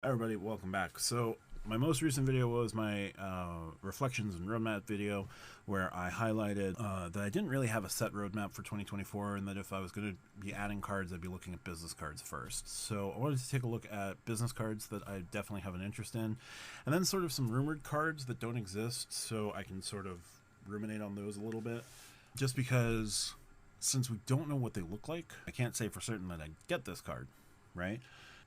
Hi everybody, welcome back. So my most recent video was my reflections and roadmap video, where I highlighted that I didn't really have a set roadmap for 2024, and that if I was going to be adding cards, I'd be looking at business cards first. So I wanted to take a look at business cards that I definitely have an interest in, and then sort of some rumored cards that don't exist, so I can sort of ruminate on those a little bit. Just because, since we don't know what they look like, I can't say for certain that I'd get this card, right?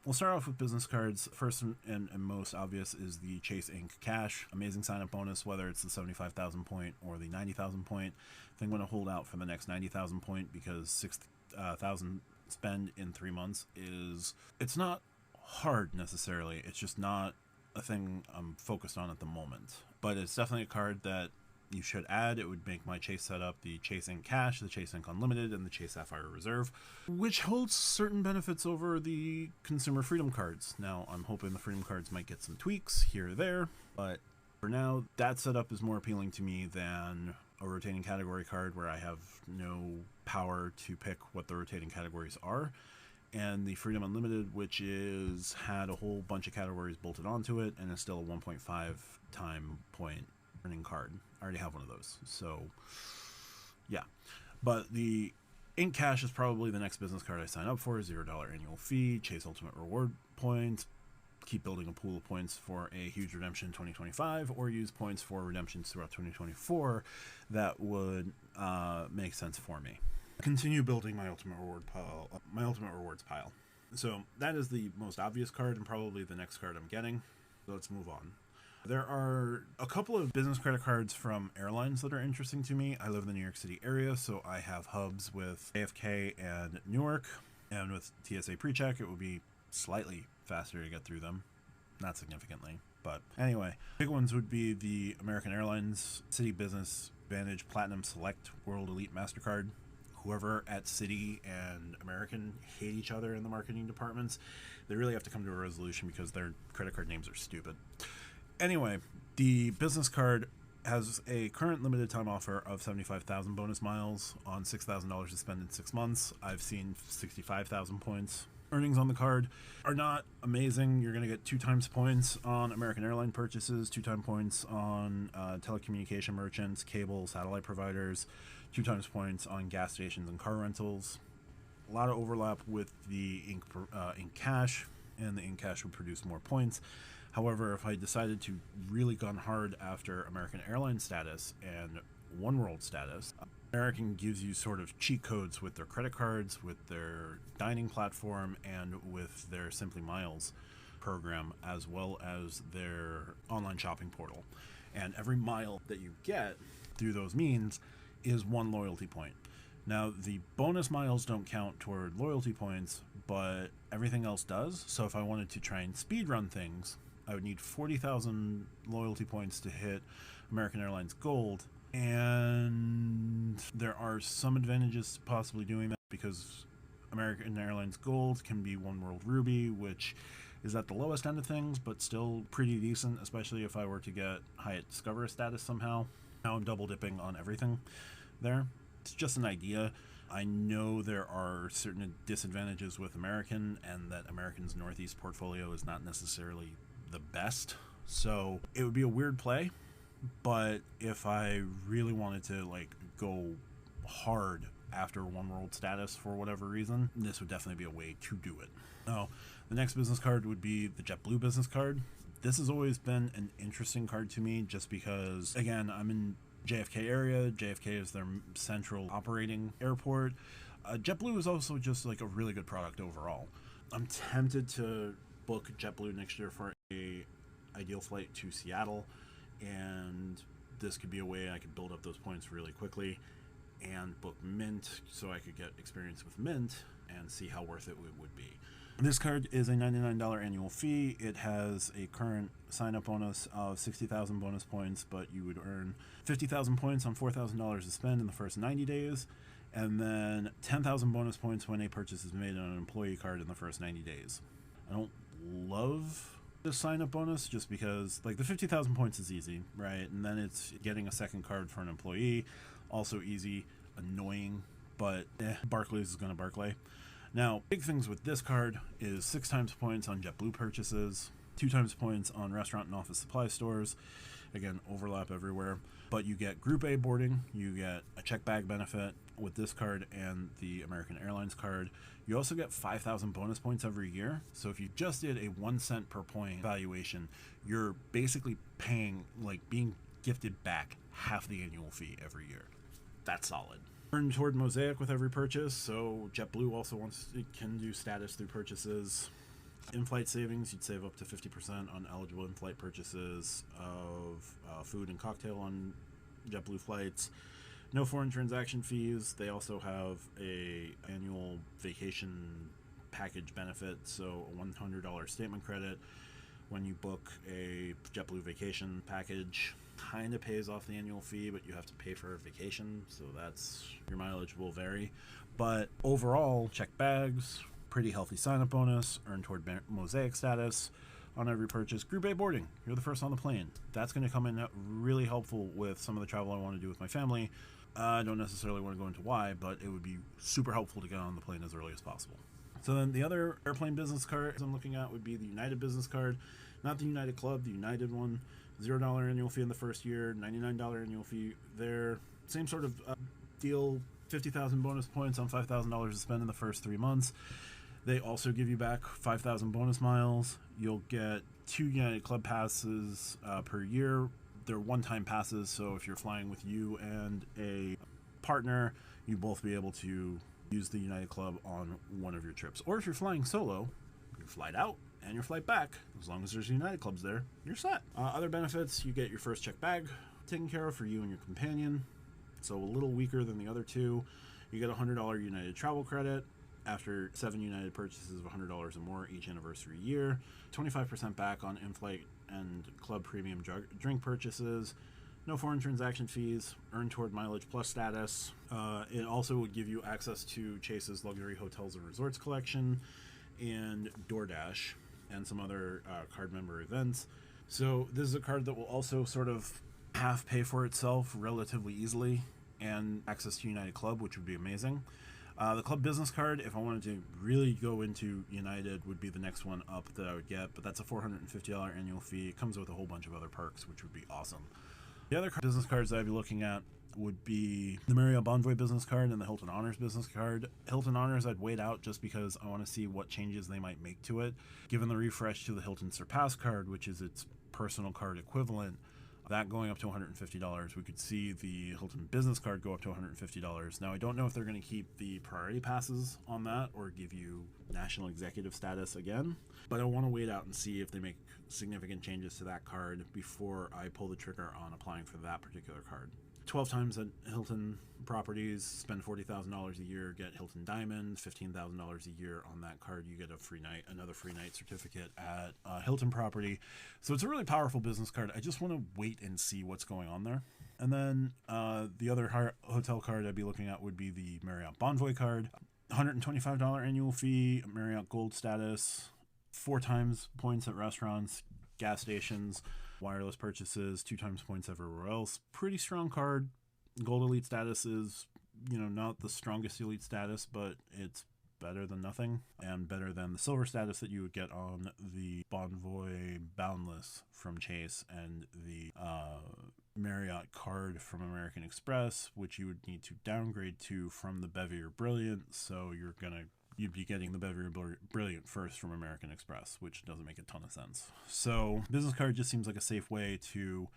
We'll start off with business cards. First and most obvious is the Chase Inc. Cash. Amazing sign-up bonus, whether it's the 75,000 point or the 90,000 point. I think I'm going to hold out for the next 90,000 point because 6,000 spend in 3 months it's not hard necessarily. It's just not a thing I'm focused on at the moment. But it's definitely a card that you should add. It would make my Chase setup the Chase Inc. Cash, the Chase Inc. Unlimited, and the Chase Sapphire Reserve, which holds certain benefits over the Consumer Freedom cards. Now, I'm hoping the Freedom cards might get some tweaks here or there, but for now, that setup is more appealing to me than a rotating category card where I have no power to pick what the rotating categories are. And the Freedom Unlimited, which is had a whole bunch of categories bolted onto it, and is still a 1.5 time point earning card. I already have one of those, so yeah. But the Ink Cash is probably the next business card I sign up for. $0 annual fee, Chase Ultimate Reward points, keep building a pool of points for a huge redemption in 2025, or use points for redemptions throughout 2024 that would make sense for me. Continue building my Ultimate Reward pile, my Ultimate Rewards pile. So that is the most obvious card and probably the next card I'm getting. So let's move on. There are a couple of business credit cards from Airlines that are interesting to me. I live in the New York City area, so I have hubs with JFK and Newark. And with TSA PreCheck, it would be slightly faster to get through them. Not significantly, but anyway. Big ones would be the American Airlines City Business Advantage Platinum Select World Elite MasterCard. Whoever at Citi and American hate each other in the marketing departments. They really have to come to a resolution because their credit card names are stupid. Anyway, the business card has a current limited time offer of 75,000 bonus miles on $6,000 to spend in 6 months. I've seen 65,000 points. Earnings on the card are not amazing. You're going to get 2 times points on American Airline purchases, 2 times points on telecommunication merchants, cable, satellite providers, 2 times points on gas stations and car rentals. A lot of overlap with the Ink Cash, and the Ink Cash would produce more points. However, if I decided to really gone hard after American Airlines status and One World status, American gives you sort of cheat codes with their credit cards, with their dining platform, and with their Simply Miles program, as well as their online shopping portal. And every mile that you get through those means is 1 loyalty point. Now, the bonus miles don't count toward loyalty points, but everything else does. So if I wanted to try and speed run things, I would need 40,000 loyalty points to hit American Airlines Gold, and there are some advantages to possibly doing that because American Airlines Gold can be One World Ruby, which is at the lowest end of things, but still pretty decent, especially if I were to get Hyatt Discover status somehow. Now I'm double dipping on everything there. It's just an idea. I know there are certain disadvantages with American, and that American's Northeast portfolio is not necessarily the best, so it would be a weird play. But if I really wanted to go hard after One World status for whatever reason, this would definitely be a way to do it. Now, the next business card would be the JetBlue business card. This has always been an interesting card to me just because, again, I'm in JFK area. JFK is their central operating airport. JetBlue is also just a really good product overall. I'm tempted to book JetBlue next year for a ideal flight to Seattle, and this could be a way I could build up those points really quickly and book Mint so I could get experience with Mint and see how worth it would be. This card is a $99 annual fee. It has a current sign-up bonus of 60,000 bonus points, but you would earn 50,000 points on $4,000 to spend in the first 90 days, and then 10,000 bonus points when a purchase is made on an employee card in the first 90 days. I don't love the sign-up bonus just because the 50,000 points is easy, right? And then it's getting a second card for an employee, also easy, annoying, but Barclays is going to Barclay. Now, big things with this card is 6 times points on JetBlue purchases, 2 times points on restaurant and office supply stores. Again, overlap everywhere. But you get Group A boarding, you get a check bag benefit with this card and the American Airlines card. You also get 5,000 bonus points every year. So if you just did a 1 cent per point valuation, you're basically paying, like being gifted back half the annual fee every year. That's solid. Earn toward Mosaic with every purchase. So JetBlue also can do status through purchases. In-flight savings, you'd save up to 50% on eligible in-flight purchases of food and cocktail on JetBlue flights. No foreign transaction fees. They also have a annual vacation package benefit, so a $100 statement credit when you book a JetBlue vacation package. Kind of pays off the annual fee, but you have to pay for a vacation, so that's, your mileage will vary. But overall, check bags, pretty healthy sign-up bonus, earn toward Mosaic status on every purchase. Group A boarding, you're the first on the plane. That's going to come in really helpful with some of the travel I want to do with my family. I don't necessarily want to go into why, but it would be super helpful to get on the plane as early as possible. So then the other airplane business card I'm looking at would be the United business card, not the United Club, the United one. $0 annual fee in the first year, $99 annual fee there. Same sort of deal, 50,000 bonus points on $5,000 to spend in the first 3 months. They also give you back 5,000 bonus miles. You'll get 2 United Club passes per year. They're one-time passes, so if you're flying with you and a partner, you both be able to use the United Club on one of your trips. Or if you're flying solo, your flight out and your flight back, as long as there's United Clubs there, you're set. Other benefits, you get your first check bag taken care of for you and your companion, so a little weaker than the other two. You get a $100 United travel credit after 7 United purchases of $100 or more each anniversary year, 25% back on in-flight and club premium drink purchases, no foreign transaction fees, earn toward Mileage Plus status. It also would give you access to Chase's Luxury Hotels and Resorts collection and DoorDash and some other card member events. So this is a card that will also sort of half pay for itself relatively easily, and access to United Club, which would be amazing. The Club Business card, if I wanted to really go into United, would be the next one up that I would get, but that's a $450 annual fee. It comes with a whole bunch of other perks, which would be awesome. The other business cards that I'd be looking at would be the Marriott Bonvoy business card and the Hilton Honors business card. Hilton Honors I'd wait out just because I want to see what changes they might make to it. Given the refresh to the Hilton Surpass card, which is its personal card equivalent, that going up to $150, we could see the Hilton business card go up to $150. Now, I don't know if they're going to keep the priority passes on that or give you national executive status again, but I want to wait out and see if they make significant changes to that card before I pull the trigger on applying for that particular card. 12 times at Hilton properties, spend $40,000 a year, get Hilton Diamond, $15,000 a year on that card. You get a free night, another free night certificate at Hilton property. So it's a really powerful business card. I just want to wait and see what's going on there. And then the other hotel card I'd be looking at would be the Marriott Bonvoy card. $125 annual fee, Marriott Gold status, 4 times points at restaurants, gas stations, wireless purchases, 2 times points everywhere else. Pretty strong card. Gold Elite status is, not the strongest Elite status, but it's better than nothing, and better than the silver status that you would get on the Bonvoy Boundless from Chase and the Marriott card from American Express, which you would need to downgrade to from the Bevy or Brilliant. So you'd be getting the Bevy or Brilliant first from American Express, which doesn't make a ton of sense. So business card just seems like a safe way to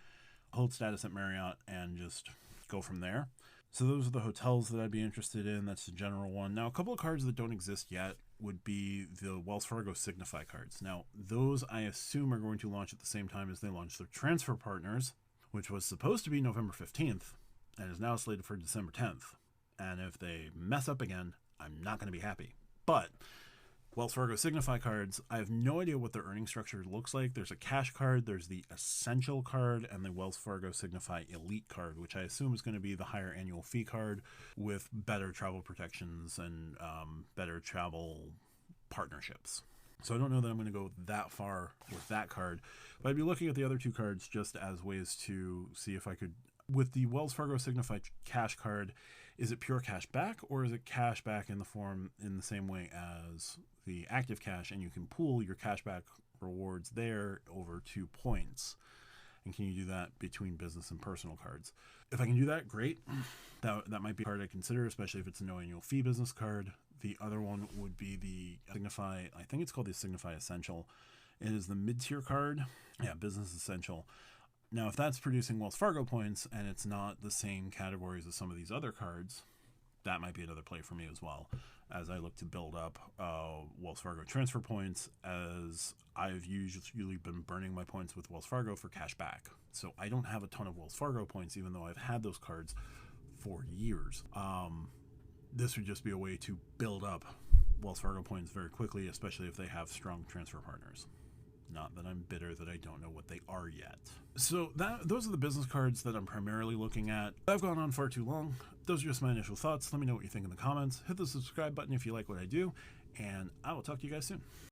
hold status at Marriott and just go from there. So those are the hotels that I'd be interested in. That's the general one. Now, a couple of cards that don't exist yet would be the Wells Fargo Signify cards. Now, those I assume are going to launch at the same time as they launch their transfer partners, which was supposed to be November 15th and is now slated for December 10th. And if they mess up again, I'm not going to be happy. But Wells Fargo Signify cards, I have no idea what their earning structure looks like. There's a cash card, there's the Essential card, and the Wells Fargo Signify Elite card, which I assume is going to be the higher annual fee card with better travel protections and better travel partnerships. So I don't know that I'm going to go that far with that card, but I'd be looking at the other 2 cards just as ways to see if I could. With the Wells Fargo Signify cash card, is it pure cash back, or is it cash back in the same way as the active cash, and you can pool your cash back rewards there over 2 points. And can you do that between business and personal cards? If I can do that, great. That might be a card I consider, especially if it's a no annual fee business card. The other one would be the Signify, I think it's called the Signify Essential. It is the mid-tier card. Yeah, Business Essential. Now, if that's producing Wells Fargo points and it's not the same categories as some of these other cards, that might be another play for me as well, as I look to build up Wells Fargo transfer points, as I've usually been burning my points with Wells Fargo for cash back. So I don't have a ton of Wells Fargo points, even though I've had those cards for years. This would just be a way to build up Wells Fargo points very quickly, especially if they have strong transfer partners. Not that I'm bitter that I don't know what they are yet. So those are the business cards that I'm primarily looking at. I've gone on far too long. Those are just my initial thoughts. Let me know what you think in the comments. Hit the subscribe button if you like what I do, and I will talk to you guys soon.